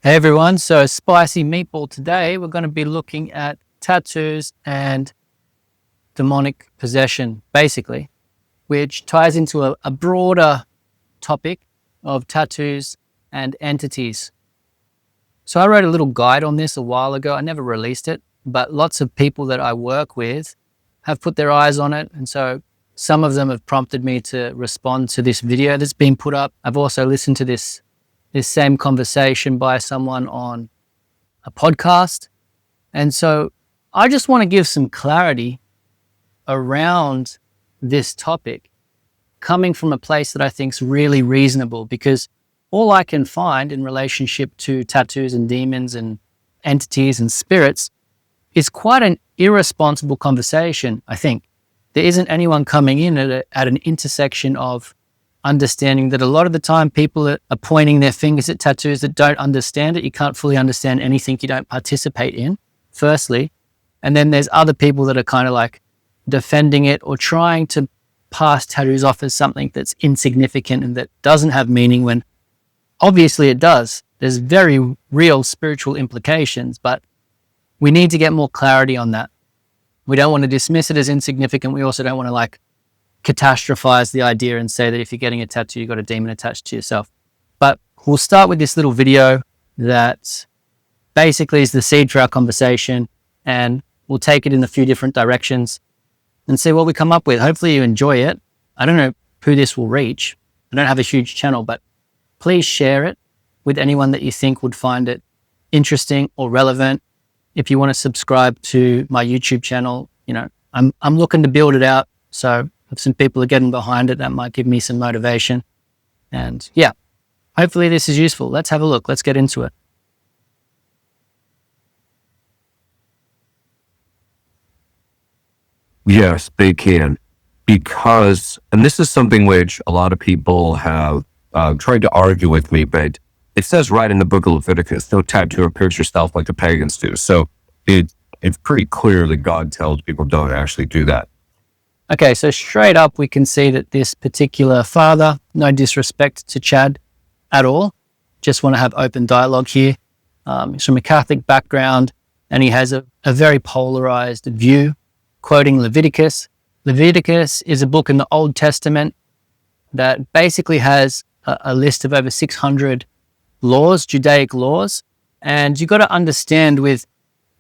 Hey everyone, so spicy meatball today. We're going to be looking at tattoos and demonic possession, basically, which ties into a broader topic of tattoos and entities. So I wrote a little guide on this a while ago. I never released it, but lots of people that I work with have put their eyes on it. And so some of them have prompted me to respond to this video that's been put up. I've also listened to this same conversation by someone on a podcast. And so I just want to give some clarity around this topic coming from a place that I think is really reasonable, because all I can find in relationship to tattoos and demons and entities and spirits is quite an irresponsible conversation, I think. There isn't anyone coming in at an intersection of understanding that a lot of the time people are pointing their fingers at tattoos that don't understand it. You can't fully understand anything you don't participate in, firstly. And then there's other people that are kind of like defending it or trying to pass tattoos off as something that's insignificant and that doesn't have meaning, when obviously it does. There's very real spiritual implications, but we need to get more clarity on that. We don't want to dismiss it as insignificant. We also don't want to catastrophize the idea and say that if you're getting a tattoo, you've got a demon attached to yourself. But we'll start with this little video that basically is the seed for our conversation, and we'll take it in a few different directions and see what we come up with. Hopefully you enjoy it. I don't know who this will reach. I don't have a huge channel, but please share it with anyone that you think would find it interesting or relevant. If you want to subscribe to my YouTube channel, I'm looking to build it out. So if some people are getting behind it, that might give me some motivation. And yeah, hopefully this is useful. Let's have a look. Let's get into it. Yes, they can. Because, and this is something which a lot of people have tried to argue with me, but it says right in the book of Leviticus, don't tattoo or pierce yourself like the pagans do. So it's pretty clear that God tells people don't actually do that. Okay, so straight up, we can see that this particular father, no disrespect to Chad at all, just want to have open dialogue here. He's from a Catholic background, and he has a very polarized view, quoting Leviticus. Leviticus is a book in the Old Testament that basically has a list of over 600 laws, Judaic laws. And you've got to understand with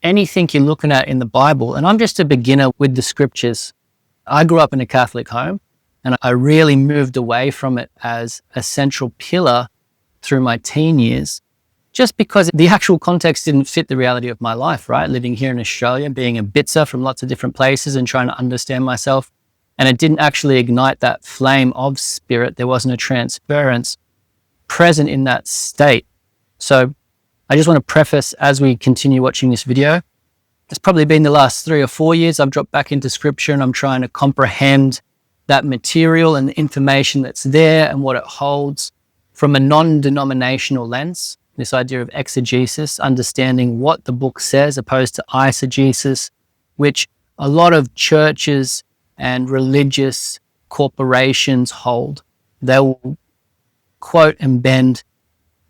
anything you're looking at in the Bible, and I'm just a beginner with the scriptures. I grew up in a Catholic home, and I really moved away from it as a central pillar through my teen years, just because the actual context didn't fit the reality of my life, right? Living here in Australia, being a bitzer from lots of different places and trying to understand myself. And it didn't actually ignite that flame of spirit. There wasn't a transference present in that state. So I just want to preface, as we continue watching this video, it's probably been the last 3 or 4 years I've dropped back into scripture, and I'm trying to comprehend that material and the information that's there and what it holds from a non-denominational lens. This idea of exegesis, understanding what the book says opposed to eisegesis, which a lot of churches and religious corporations hold. They will quote and bend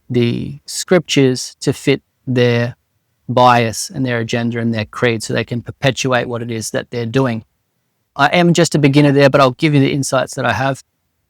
the scriptures to fit their bias and their agenda and their creed, so they can perpetuate what it is that they're doing. I am just a beginner there, but I'll give you the insights that I have.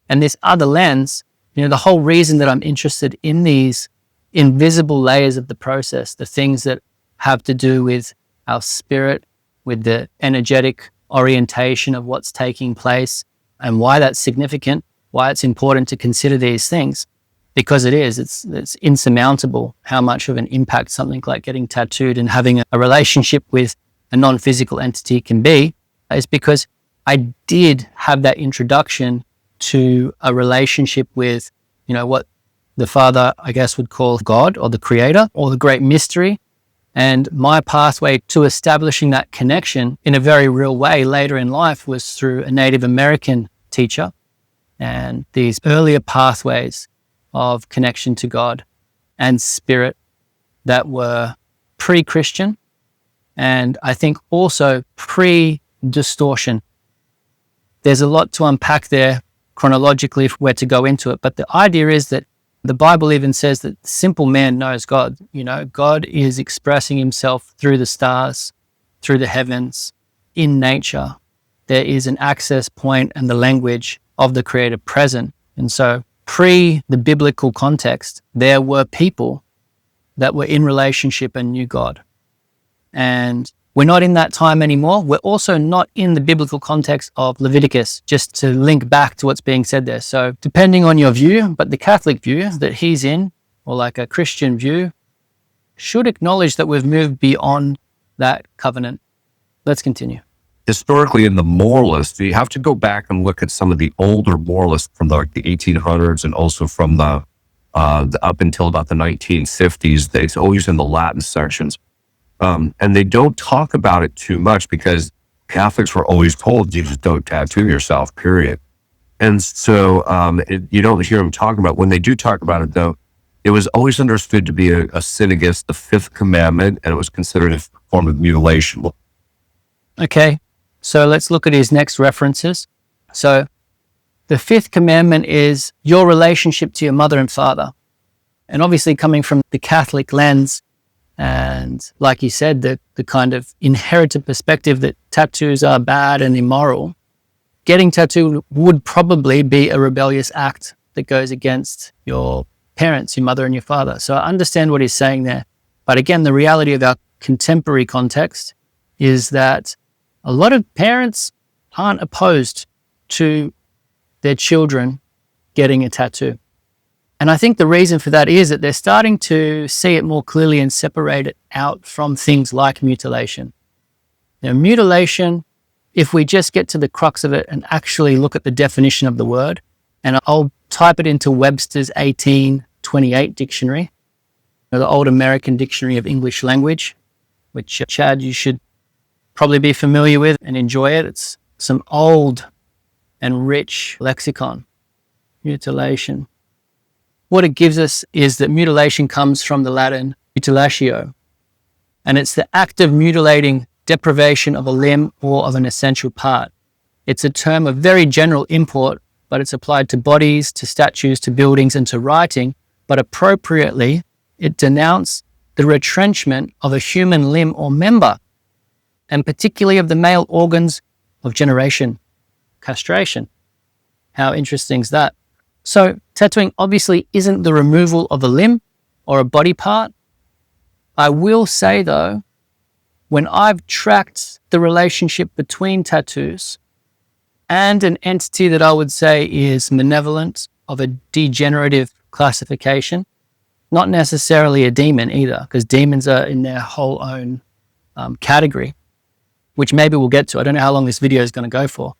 And this other lens, the whole reason that I'm interested in these invisible layers of the process, the things that have to do with our spirit, with the energetic orientation of what's taking place, and why that's significant, why it's important to consider these things. Because it's insurmountable how much of an impact something like getting tattooed and having a relationship with a non-physical entity can be, is because I did have that introduction to a relationship with, what the father, I guess, would call God or the creator or the great mystery. And my pathway to establishing that connection in a very real way later in life was through a Native American teacher, and these earlier pathways of connection to God and spirit that were pre-Christian, and I think also pre-distortion. There's a lot to unpack there chronologically if we're to go into it, but the idea is that The Bible even says that the simple man knows God. God is expressing himself through the stars, through the heavens, in nature. There is an access point and the language of the Creator present. And so pre the biblical context, there were people that were in relationship and knew God. And we're not in that time anymore. We're also not in the biblical context of Leviticus, just to link back to what's being said there. So depending on your view, but the Catholic view that he's in, or like a Christian view, should acknowledge that we've moved beyond that covenant. Let's continue. Historically, in the moralists, you have to go back and look at some of the older moralists from the 1800s and also from the up until about the 1950s. It's always in the Latin sections. And they don't talk about it too much because Catholics were always told, you just don't tattoo yourself, period. And so you don't hear them talking about it. When they do talk about it, though, it was always understood to be a sin against the fifth commandment, and it was considered a form of mutilation. Okay, so let's look at his next references. So the fifth commandment is your relationship to your mother and father. And obviously coming from the Catholic lens, and like you said, the kind of inherited perspective that tattoos are bad and immoral, getting tattooed would probably be a rebellious act that goes against your parents, your mother and your father. So I understand what he's saying there. But again, the reality of our contemporary context is that a lot of parents aren't opposed to their children getting a tattoo. And I think the reason for that is that they're starting to see it more clearly and separate it out from things like mutilation. Mutilation, if we just get to the crux of it and actually look at the definition of the word, and I'll type it into Webster's 1828 dictionary, the old American dictionary of English language, which Chad, you should probably be familiar with and enjoy it. It's some old and rich lexicon. Mutilation. What it gives us is that mutilation comes from the Latin mutilatio, and it's the act of mutilating deprivation of a limb or of an essential part. It's a term of very general import, but it's applied to bodies, to statues, to buildings, and to writing. But appropriately, it denounced the retrenchment of a human limb or member, and particularly of the male organs of generation, castration. How interesting is that? So tattooing obviously isn't the removal of a limb or a body part. I will say though, when I've tracked the relationship between tattoos and an entity that I would say is malevolent, of a degenerative classification, not necessarily a demon either, because demons are in their whole own category, which maybe we'll get to. I don't know how long this video is going to go for.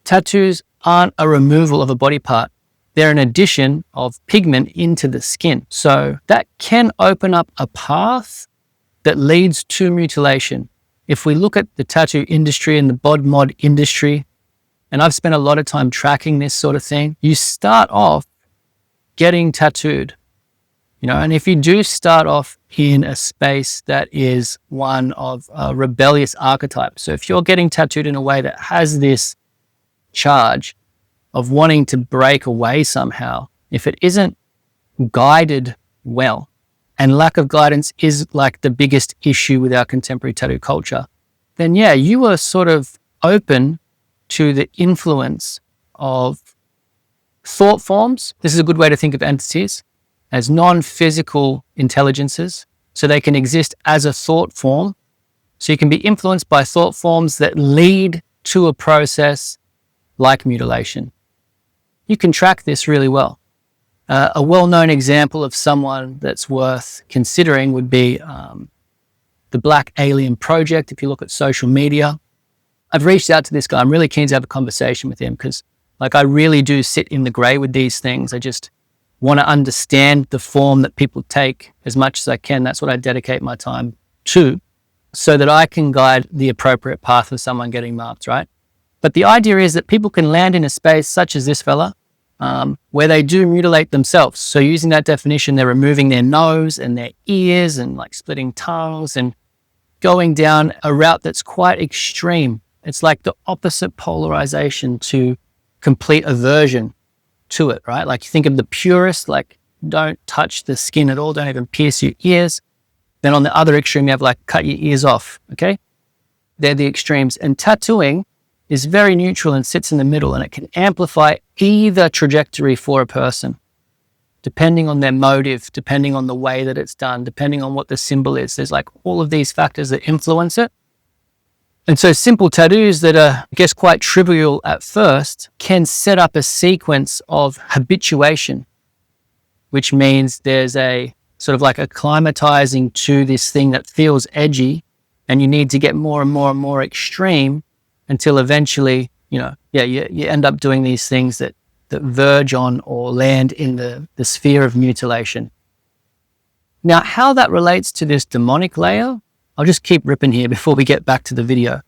Tattoos aren't a removal of a body part. They're an addition of pigment into the skin. So that can open up a path that leads to mutilation. If we look at the tattoo industry and the bod mod industry, and I've spent a lot of time tracking this sort of thing, you start off getting tattooed, and if you do start off in a space that is one of a rebellious archetype, so if you're getting tattooed in a way that has this charge of wanting to break away somehow, if it isn't guided well, and lack of guidance is like the biggest issue with our contemporary tattoo culture, then yeah, you are sort of open to the influence of thought forms. This is a good way to think of entities as non-physical intelligences, so they can exist as a thought form. So you can be influenced by thought forms that lead to a process like mutilation. You can track this really well. A well-known example of someone that's worth considering would be the Black Alien Project. If you look at social media, I've reached out to this guy. I'm really keen to have a conversation with him because I really do sit in the gray with these things. I just want to understand the form that people take as much as I can. That's what I dedicate my time to, so that I can guide the appropriate path of someone getting marked, right? But the idea is that people can land in a space such as this fella, where they do mutilate themselves. So using that definition, they're removing their nose and their ears and splitting tongues and going down a route that's quite extreme. It's like the opposite polarization to complete aversion to it, right? Like you think of the purist, don't touch the skin at all, don't even pierce your ears. Then on the other extreme, you have like cut your ears off, okay? They're the extremes. And tattooing is very neutral and sits in the middle, and it can amplify either trajectory for a person, depending on their motive, depending on the way that it's done, depending on what the symbol is. There's like all of these factors that influence it. And so simple tattoos that are, I guess, quite trivial at first can set up a sequence of habituation, which means there's a sort of like acclimatizing to this thing that feels edgy, and you need to get more and more and more extreme until eventually, you end up doing these things that verge on or land in the sphere of mutilation. Now, how that relates to this demonic layer, I'll just keep ripping here before we get back to the video.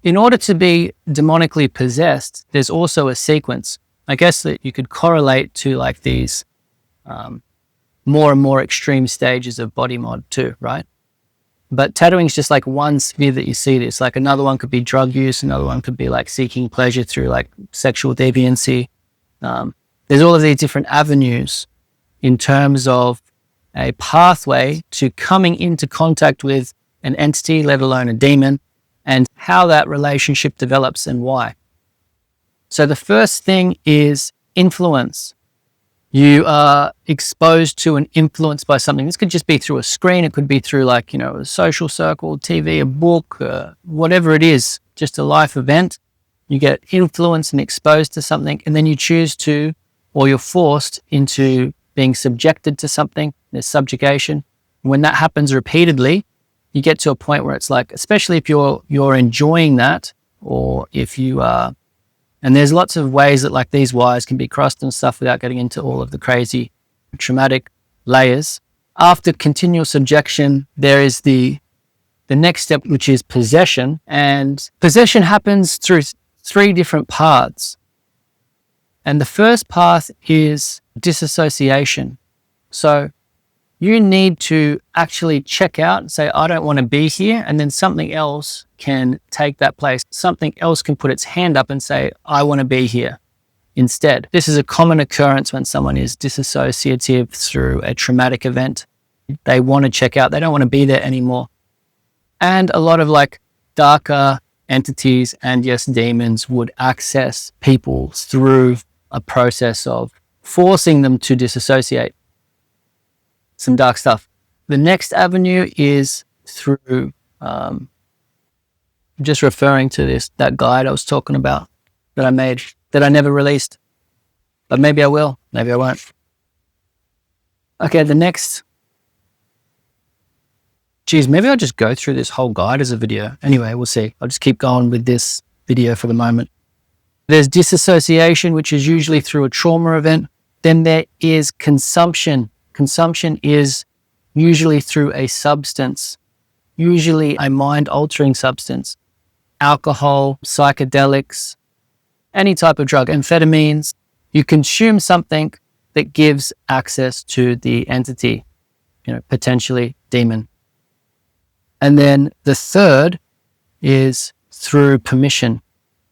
In order to be demonically possessed, there's also a sequence. I guess that you could correlate to like these more and more extreme stages of body mod too, right? But tattooing is just like one sphere that you see this. Like another one could be drug use, another one could be like seeking pleasure through like sexual deviancy. There's all of these different avenues in terms of a pathway to coming into contact with an entity, let alone a demon, and how that relationship develops and why. So the first thing is influence. You are exposed to and influenced by something. This could just be through a screen. It could be through like, a social circle, TV, a book, whatever it is, just a life event. You get influenced and exposed to something, and then you choose to, or you're forced into being subjected to something. There's subjugation. When that happens repeatedly, you get to a point where it's like, especially if you're enjoying that, or if you are, and there's lots of ways that like these wires can be crossed and stuff without getting into all of the crazy traumatic layers. After continual subjection, there is the next step, which is possession. And possession happens through 3 different paths. And the first path is disassociation. So you need to actually check out and say, I don't want to be here. And then something else can take that place. Something else can put its hand up and say, I want to be here instead. This is a common occurrence when someone is disassociative through a traumatic event. They want to check out. They don't want to be there anymore. And a lot of like darker entities and yes, demons would access people through a process of forcing them to disassociate. Some dark stuff. The next avenue is through, just referring to that guide I was talking about that I made, that I never released, but maybe I will, maybe I won't. Okay, the next, maybe I'll just go through this whole guide as a video. Anyway, we'll see. I'll just keep going with this video for the moment. There's disassociation, which is usually through a trauma event. Then there is consumption. Consumption is usually through a substance, usually a mind-altering substance, alcohol, psychedelics, any type of drug, amphetamines. You consume something that gives access to the entity, potentially demon. And then the third is through permission.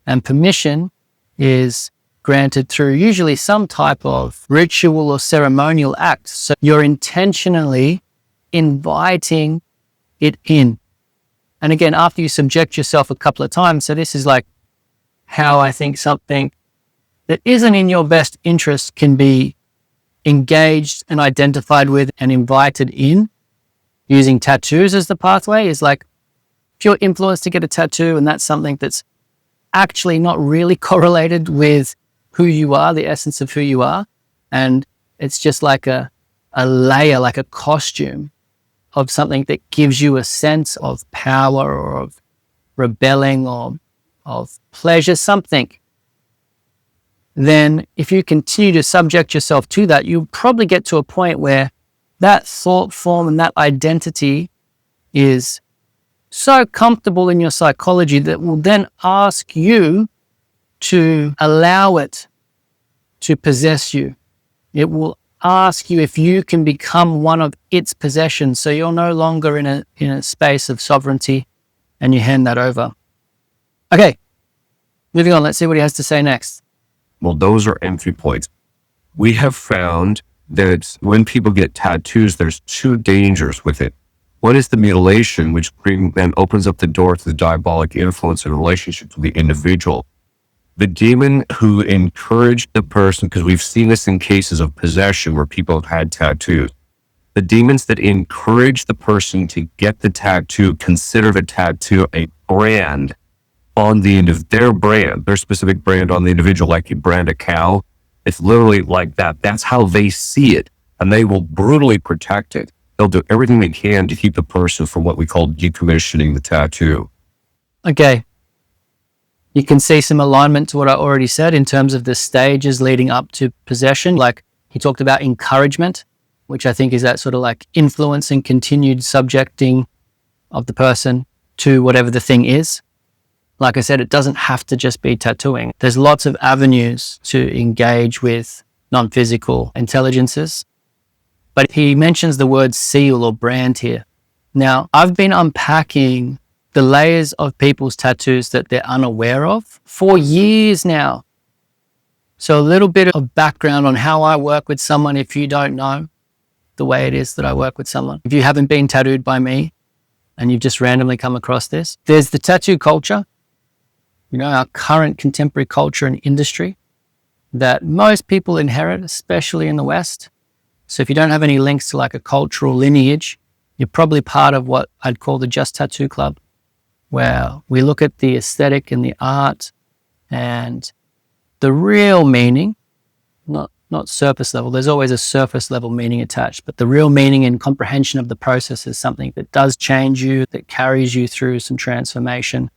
And permission is granted through usually some type of ritual or ceremonial act. So you're intentionally inviting it in. And again, after you subject yourself a couple of times, so this is like how I think something that isn't in your best interest can be engaged and identified with and invited in. Using tattoos as the pathway is like, if you're influenced to get a tattoo and that's something that's actually not really correlated with who you are, the essence of who you are, and it's just like a layer, like a costume of something that gives you a sense of power or of rebelling or of pleasure, something, then if you continue to subject yourself to that, you'll probably get to a point where that thought form and that identity is so comfortable in your psychology that will then ask you to allow it to possess you. It will ask you if you can become one of its possessions. So you're no longer in a space of sovereignty and you hand that over. Okay, moving on. Let's see what he has to say next. Well, those are entry points. We have found that when people get tattoos, there's two dangers with it. One is the mutilation, which then opens up the door to the diabolic influence in relationship to the individual. The demon who encouraged the person, because we've seen this in cases of possession where people have had tattoos, the demons that encourage the person to get the tattoo consider the tattoo a brand on the end of their brand, their specific brand on the individual, like you brand a cow. It's literally like that. That's how they see it, and they will brutally protect it. They'll do everything they can to keep the person from what we call decommissioning the tattoo. Okay. You can see some alignment to what I already said in terms of the stages leading up to possession. Like he talked about encouragement, which I think is that sort of like influence and continued subjecting of the person to whatever the thing is. Like I said, it doesn't have to just be tattooing. There's lots of avenues to engage with non-physical intelligences. But he mentions the word seal or brand here. Now, I've been unpacking the layers of people's tattoos that they're unaware of for years now. So a little bit of background on how I work with someone if you don't know the way it is that I work with someone. If you haven't been tattooed by me and you've just randomly come across this, there's the tattoo culture, our current contemporary culture and industry that most people inherit, especially in the West. So if you don't have any links to like a cultural lineage, you're probably part of what I'd call the Just Tattoo Club, where we look at the aesthetic and the art and the real meaning, not surface level. There's always a surface level meaning attached, but the real meaning and comprehension of the process is something that does change you, that carries you through some transformation,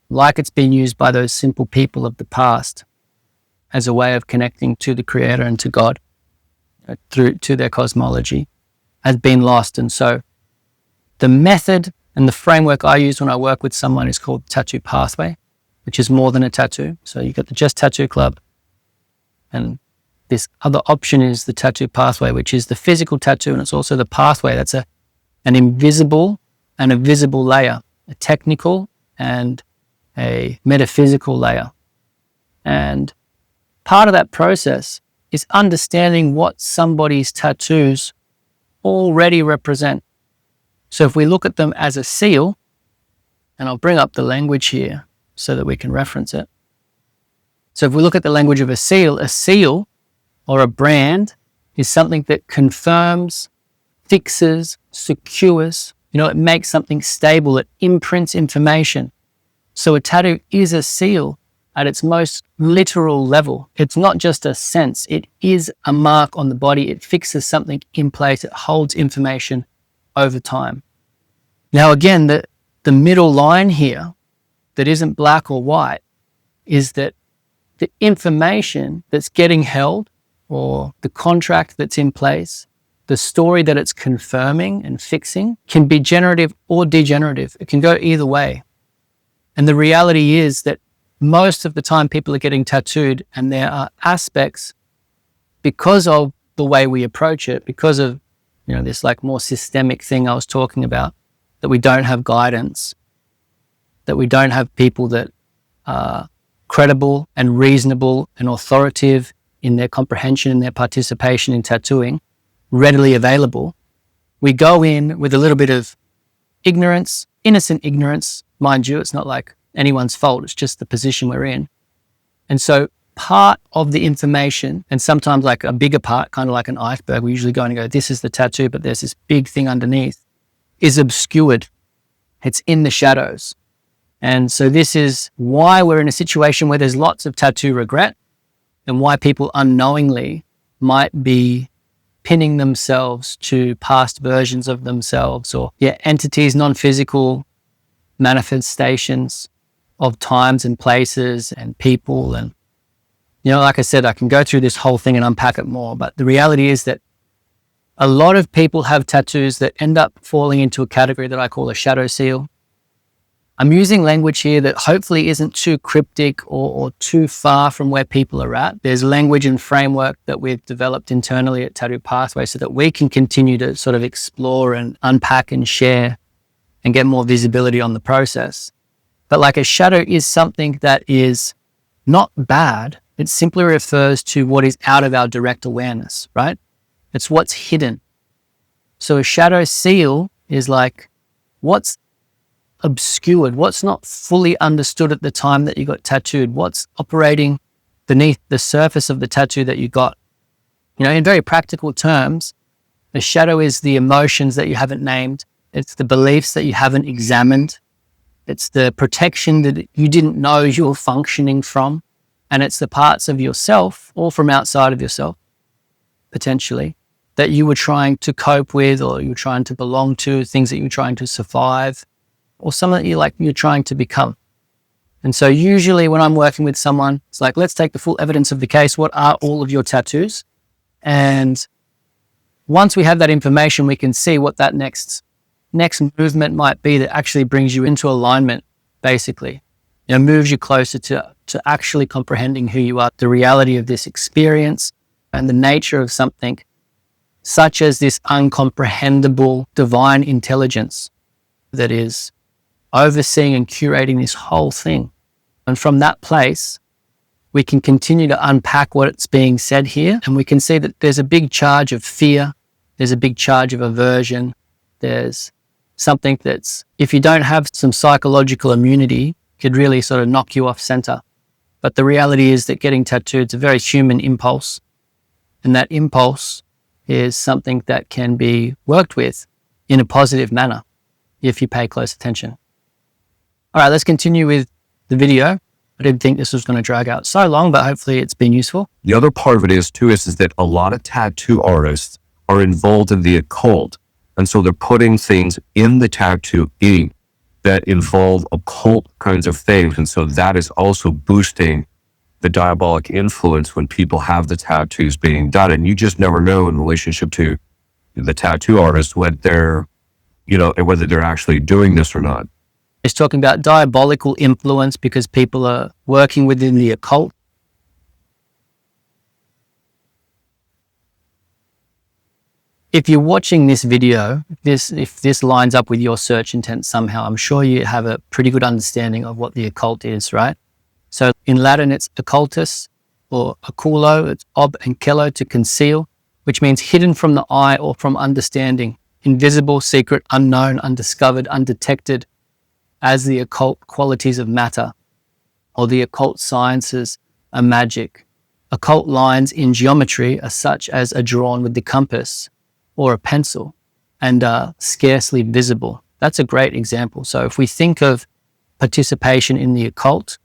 like it's been used by those simple people of the past as a way of connecting to the Creator and to God through to their cosmology, has been lost. And so the method and the framework I use when I work with someone is called Tattoo Pathway, which is more than a tattoo. So you've got the Just Tattoo Club, and this other option is the Tattoo Pathway, which is the physical tattoo, and it's also the pathway. That's an invisible and a visible layer, a technical and a metaphysical layer. And part of that process is understanding what somebody's tattoos already represent. So if we look at them as a seal, and I'll bring up the language here so that we can reference it. So if we look at the language of a seal or a brand is something that confirms, fixes, secures, it makes something stable, it imprints information. So a tattoo is a seal at its most literal level. It's not just a sense, it is a mark on the body. It fixes something in place, it holds information over time. Now again, the middle line here that isn't black or white is that the information that's getting held, or the contract that's in place, the story that it's confirming and fixing, can be generative or degenerative. It can go either way. And the reality is that most of the time people are getting tattooed, and there are aspects, because of the way we approach it, because of this like more systemic thing I was talking about, that we don't have guidance, that we don't have people that are credible and reasonable and authoritative in their comprehension and their participation in tattooing readily available. We go in with a little bit of ignorance, innocent ignorance, mind you. It's not like anyone's fault. It's just the position we're in. And so part of the information, and sometimes like a bigger part, kind of like an iceberg, we usually go and go, this is the tattoo, but there's this big thing underneath, is obscured. It's in the shadows. And so this is why we're in a situation where there's lots of tattoo regret, and why people unknowingly might be pinning themselves to past versions of themselves, or entities, non-physical manifestations of times and places and people. And like I said, I can go through this whole thing and unpack it more, but the reality is that a lot of people have tattoos that end up falling into a category that I call a shadow seal. I'm using language here that hopefully isn't too cryptic or too far from where people are at. There's language and framework that we've developed internally at Tattoo Pathway so that we can continue to sort of explore and unpack and share and get more visibility on the process. But like a shadow is something that is not bad. It simply refers to what is out of our direct awareness, right? It's what's hidden. So a shadow seal is like what's obscured, what's not fully understood at the time that you got tattooed, what's operating beneath the surface of the tattoo that you got. In very practical terms, a shadow is the emotions that you haven't named. It's the beliefs that you haven't examined. It's the protection that you didn't know you were functioning from. And it's the parts of yourself, or from outside of yourself, potentially, that you were trying to cope with, or you were trying to belong to, things that you were trying to survive, or something that you're trying to become. And so usually when I'm working with someone, it's like, let's take the full evidence of the case. What are all of your tattoos? And once we have that information, we can see what that next movement might be that actually brings you into alignment, basically. Moves you closer to actually comprehending who you are, the reality of this experience, and the nature of something such as this uncomprehendable divine intelligence that is overseeing and curating this whole thing. And from that place, we can continue to unpack what's being said here, and we can see that there's a big charge of fear, there's a big charge of aversion, there's something that's, if you don't have some psychological immunity, could really sort of knock you off center. But the reality is that getting tattooed is a very human impulse, and that impulse is something that can be worked with in a positive manner if you pay close attention. All right, let's continue with the video. I didn't think this was going to drag out so long, but hopefully it's been useful. The other part of it is that a lot of tattoo artists are involved in the occult. And so they're putting things in the tattoo ink that involve occult kinds of things. And so that is also boosting the diabolic influence when people have the tattoos being done. And you just never know in relationship to the tattoo artist whether they're actually doing this or not. It's talking about diabolical influence because people are working within the occult. If you're watching this video, if this lines up with your search intent somehow, I'm sure you have a pretty good understanding of what the occult is, right? So in Latin, it's occultus, or oculo, it's ob and cello, to conceal, which means hidden from the eye or from understanding, invisible, secret, unknown, undiscovered, undetected, as the occult qualities of matter, or the occult sciences are magic. Occult lines in geometry are such as are drawn with the compass or a pencil and are scarcely visible. That's a great example. So if we think of participation in the occult,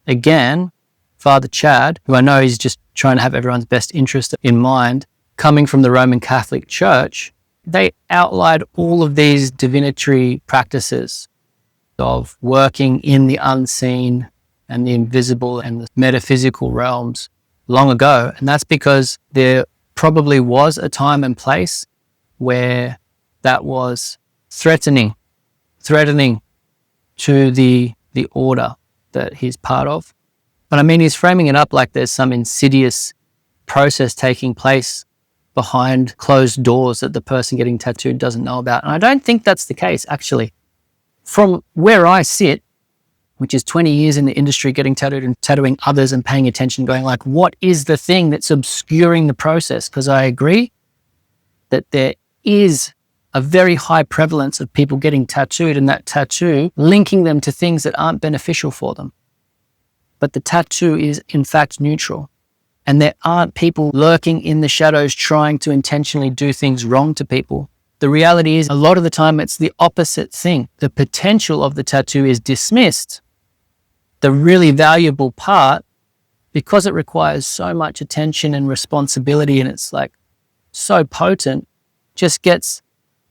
again, Father Chad, who I know is just trying to have everyone's best interest in mind, coming from the Roman Catholic Church, they outlined all of these divinatory practices of working in the unseen and the invisible and the metaphysical realms long ago. And that's because there probably was a time and place where that was threatening to the order that he's part of. But I mean, he's framing it up like there's some insidious process taking place behind closed doors that the person getting tattooed doesn't know about. And I don't think that's the case, actually. From where I sit, which is 20 years in the industry, getting tattooed and tattooing others and paying attention, going like, what is the thing that's obscuring the process? Because I agree that there is a very high prevalence of people getting tattooed, and that tattoo linking them to things that aren't beneficial for them. But the tattoo is in fact neutral. And there aren't people lurking in the shadows trying to intentionally do things wrong to people. The reality is a lot of the time it's the opposite thing. The potential of the tattoo is dismissed. The really valuable part, because it requires so much attention and responsibility and it's like so potent, just gets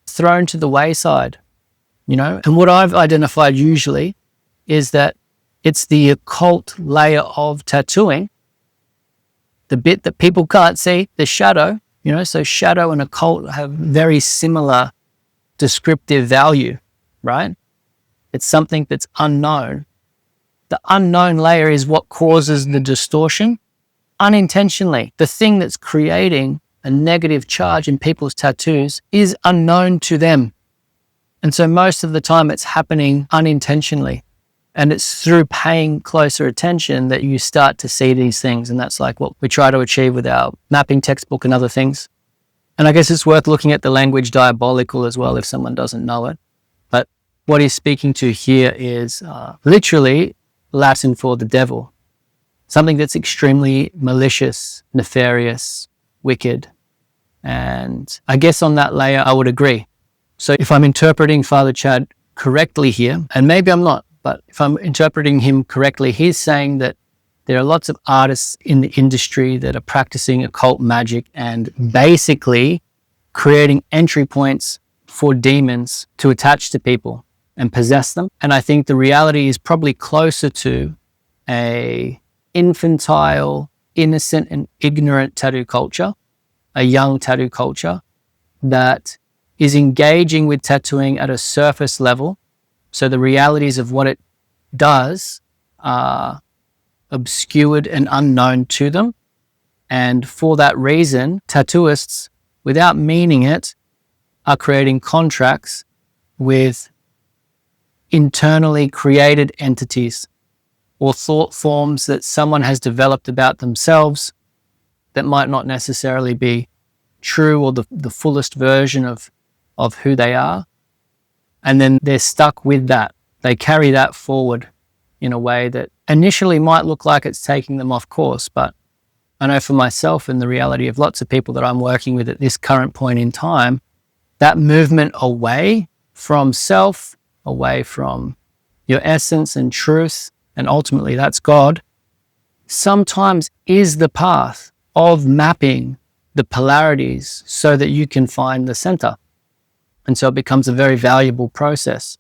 thrown to the wayside, And what I've identified usually is that it's the occult layer of tattooing, the bit that people can't see, the shadow, so shadow and occult have very similar descriptive value, right? It's something that's unknown. The unknown layer is what causes the distortion unintentionally. The thing that's creating a negative charge in people's tattoos is unknown to them. And so most of the time it's happening unintentionally. And it's through paying closer attention that you start to see these things. And that's like what we try to achieve with our mapping textbook and other things. And I guess it's worth looking at the language diabolical as well if someone doesn't know it. But what he's speaking to here is literally Latin for the devil, something that's extremely malicious, nefarious, wicked. And I guess on that layer, I would agree. So if I'm interpreting Father Chad correctly here, and maybe I'm not, but if I'm interpreting him correctly, he's saying that there are lots of artists in the industry that are practicing occult magic and basically creating entry points for demons to attach to people and possess them. And I think the reality is probably closer to a infantile, innocent and ignorant tattoo culture, a young tattoo culture that is engaging with tattooing at a surface level. So the realities of what it does are obscured and unknown to them. And for that reason, tattooists, without meaning it, are creating contracts with internally created entities or thought forms that someone has developed about themselves that might not necessarily be true or the fullest version of who they are. And then they're stuck with that. They carry that forward in a way that initially might look like it's taking them off course. But I know for myself and the reality of lots of people that I'm working with at this current point in time, that movement away from self, away from your essence and truth, and ultimately that's God, sometimes is the path of mapping the polarities so that you can find the center. And so it becomes a very valuable process.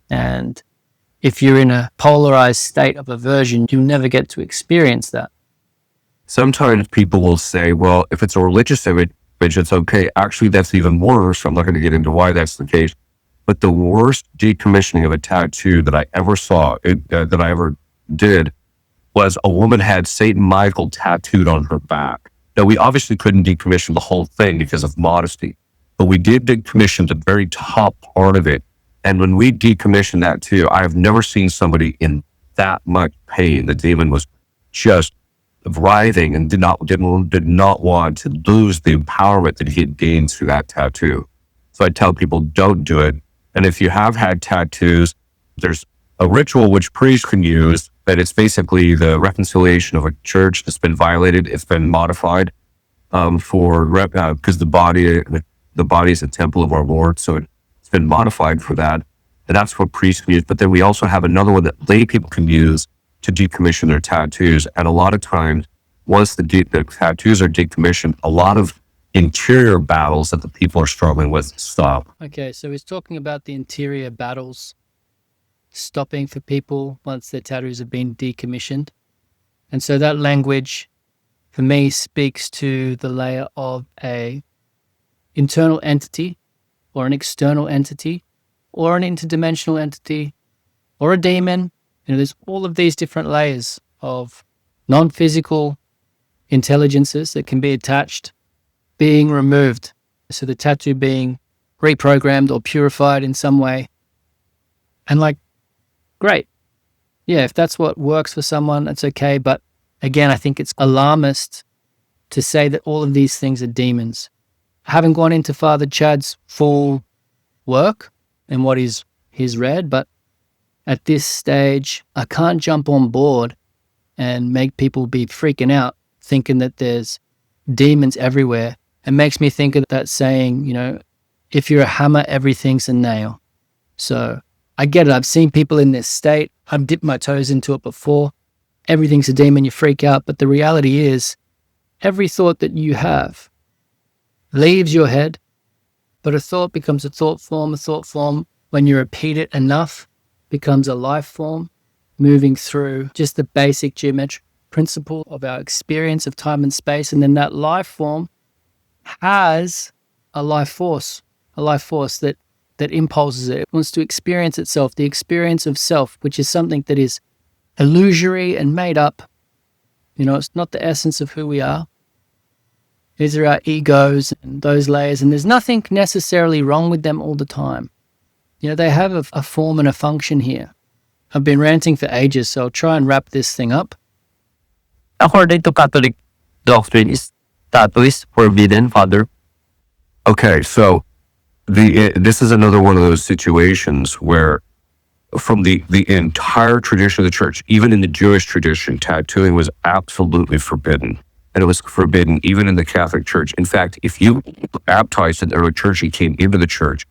And if you're in a polarized state of aversion, you'll never get to experience that. Sometimes people will say, well, if it's a religious image, it's okay. Actually, that's even worse. I'm not going to get into why that's the case. But the worst decommissioning of a tattoo that I ever saw, that I ever did, was a woman had Saint Michael tattooed on her back. Now, we obviously couldn't decommission the whole thing because of modesty, but we did decommission the very top part of it. And when we decommissioned that too, I have never seen somebody in that much pain. The demon was just writhing and did not want to lose the empowerment that he had gained through that tattoo. So I tell people, don't do it. And if you have had tattoos, there's a ritual which priests can use, that it's basically the reconciliation of a church that's been violated. It's been modified because the body is a temple of our Lord, so it's been modified for that. And that's what priests can use. But then we also have another one that lay people can use to decommission their tattoos. And a lot of times, once the tattoos are decommissioned, a lot of interior battles that the people are struggling with stop. Okay, so he's talking about the interior battles stopping for people once their tattoos have been decommissioned. And so that language, for me, speaks to the layer of a internal entity or an external entity or an interdimensional entity or a demon. There's all of these different layers of non-physical intelligences that can be attached, being removed. So the tattoo being reprogrammed or purified in some way. And great. Yeah, if that's what works for someone, that's okay. But again, I think it's alarmist to say that all of these things are demons. I haven't gone into Father Chad's full work and what he's read, but at this stage, I can't jump on board and make people be freaking out thinking that there's demons everywhere. It makes me think of that saying, if you're a hammer, everything's a nail. So I get it. I've seen people in this state. I've dipped my toes into it before. Everything's a demon, you freak out. But the reality is, every thought that you have leaves your head, but a thought becomes a thought form, when you repeat it enough, becomes a life form, moving through just the basic geometric principle of our experience of time and space. And then that life form has a life force that impulses it. It wants to experience itself, the experience of self, which is something that is illusory and made up. It's not the essence of who we are. These are our egos and those layers, and there's nothing necessarily wrong with them all the time. They have a form and a function here. I've been ranting for ages, so I'll try and wrap this thing up. According to Catholic doctrine, is tattoo is forbidden, Father? Okay, so this is another one of those situations where from the entire tradition of the church, even in the Jewish tradition, tattooing was absolutely forbidden. And it was forbidden even in the Catholic Church. In fact, if you were baptized in the early church and came into the church,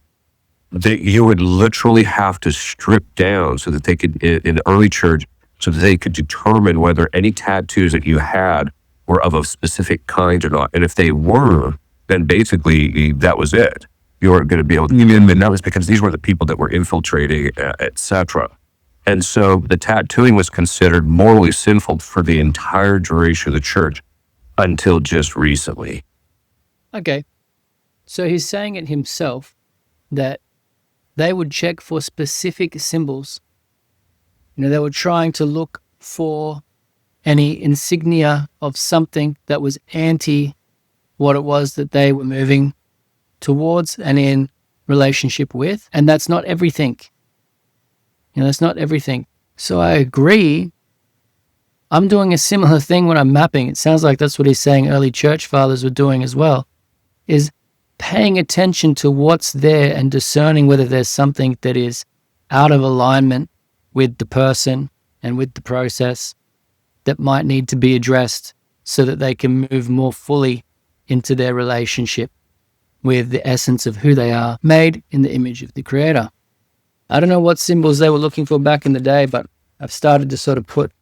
you would literally have to strip down so that they could, in the early church, so that they could determine whether any tattoos that you had were of a specific kind or not. And if they were, then basically that was it. You weren't going to be able to, and that was because these were the people that were infiltrating, etc. And so the tattooing was considered morally sinful for the entire duration of the church until just recently. Okay. So he's saying it himself that they would check for specific symbols. They were trying to look for any insignia of something that was anti what it was that they were moving towards and in relationship with. And that's not everything. That's not everything. So I agree. I'm doing a similar thing when I'm mapping. It sounds like that's what he's saying early church fathers were doing as well, is paying attention to what's there and discerning whether there's something that is out of alignment with the person and with the process that might need to be addressed so that they can move more fully into their relationship with the essence of who they are, made in the image of the Creator. I don't know what symbols they were looking for back in the day, but I've started to sort of put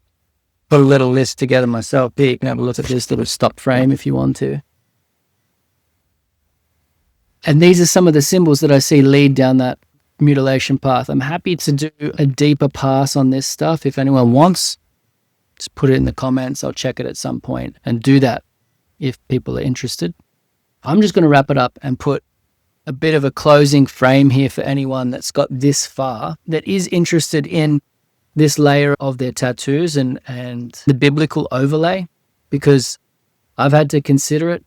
a little list together myself. You can have a look at this little stop frame if you want to. And these are some of the symbols that I see lead down that mutilation path. I'm happy to do a deeper pass on this stuff. If anyone wants, just put it in the comments. I'll check it at some point and do that if people are interested. I'm just going to wrap it up and put a bit of a closing frame here for anyone that's got this far, that is interested in this layer of their tattoos and the biblical overlay, because I've had to consider it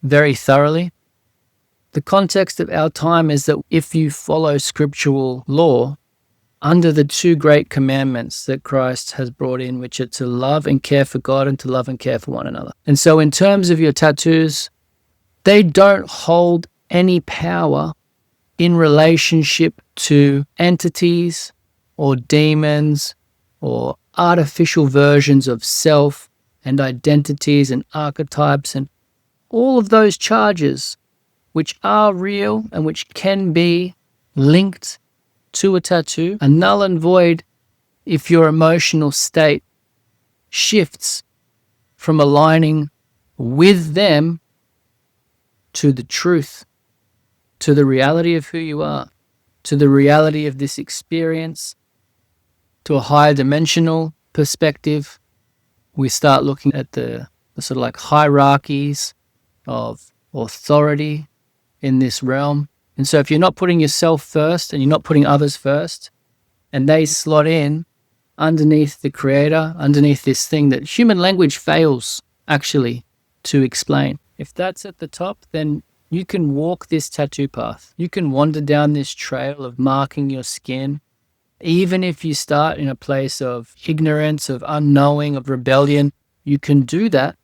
very thoroughly. The context of our time is that if you follow scriptural law under the two great commandments that Christ has brought in, which are to love and care for God and to love and care for one another. And so in terms of your tattoos, they don't hold any power in relationship to entities or demons or artificial versions of self and identities and archetypes and all of those charges which are real and which can be linked to a tattoo are null and void if your emotional state shifts from aligning with them to the truth, to the reality of who you are, to the reality of this experience, to a higher dimensional perspective. We start looking at the sort of like hierarchies of authority in this realm. And so if you're not putting yourself first and you're not putting others first, and they slot in underneath the Creator, underneath this thing that human language fails actually to explain. If that's at the top, then you can walk this tattoo path. You can wander down this trail of marking your skin. Even if you start in a place of ignorance, of unknowing, of rebellion, you can do that.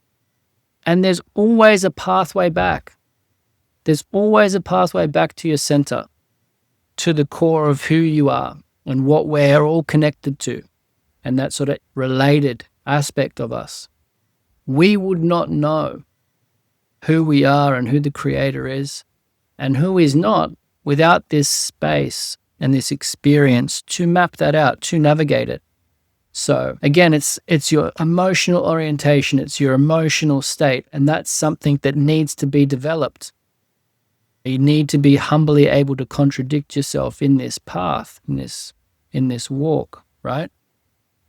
And there's always a pathway back. There's always a pathway back to your center, to the core of who you are and what we're all connected to, and that sort of related aspect of us. We would not know who we are and who the Creator is and who is not without this space and this experience to map that out, to navigate it. So again, it's your emotional orientation, it's your emotional state, and that's something that needs to be developed. You need to be humbly able to contradict yourself in this path, in this walk, right?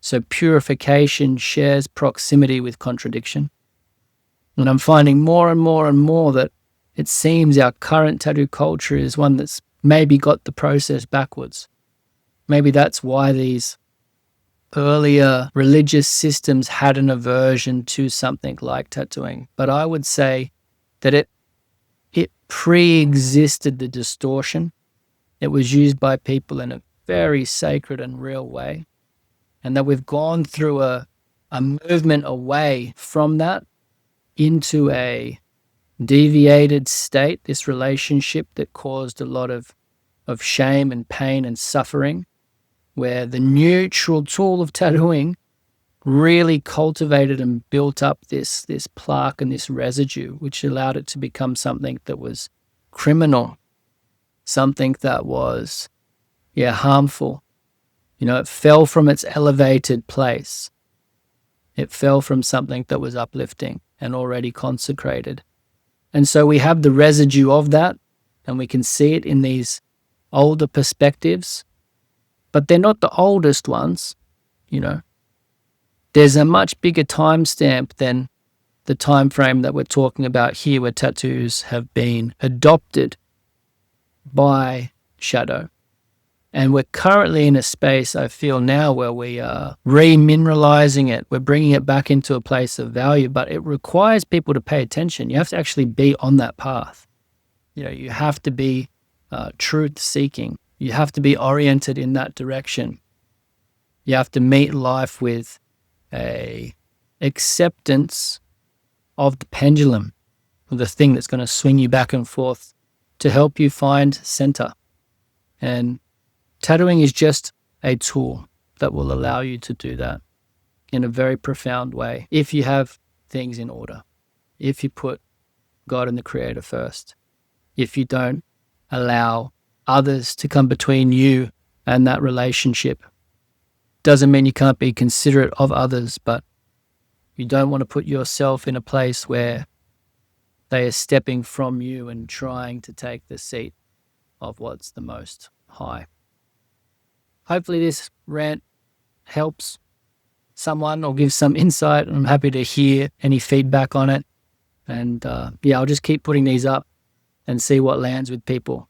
So purification shares proximity with contradiction. And I'm finding more and more and more that it seems our current tattoo culture is one that's maybe got the process backwards. Maybe that's why these earlier religious systems had an aversion to something like tattooing. But I would say that it pre-existed the distortion. It was used by people in a very sacred and real way. And that we've gone through a movement away from that into a deviated state, this relationship that caused a lot of shame and pain and suffering, where the neutral tool of tattooing really cultivated and built up this plaque and this residue, which allowed it to become something that was criminal, something that was, harmful. It fell from its elevated place. It fell from something that was uplifting and already consecrated. And so we have the residue of that, and we can see it in these older perspectives, but they're not the oldest ones. There's a much bigger timestamp than the time frame that we're talking about here, where tattoos have been adopted by shadow. And we're currently in a space, I feel now, where we are remineralizing it. We're bringing it back into a place of value, but it requires people to pay attention. You have to actually be on that path. You have to be truth seeking. You have to be oriented in that direction. You have to meet life with a acceptance of the pendulum, of the thing that's going to swing you back and forth to help you find center. And tattooing is just a tool that will allow you to do that in a very profound way if you have things in order, if you put God and the Creator first, if you don't allow others to come between you and that relationship. Doesn't mean you can't be considerate of others, but you don't want to put yourself in a place where they are stepping from you and trying to take the seat of what's the most high. Hopefully this rant helps someone or gives some insight. I'm happy to hear any feedback on it. And I'll just keep putting these up and see what lands with people.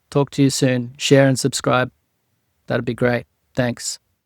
Talk to you soon. Share and subscribe. That'd be great. Thanks.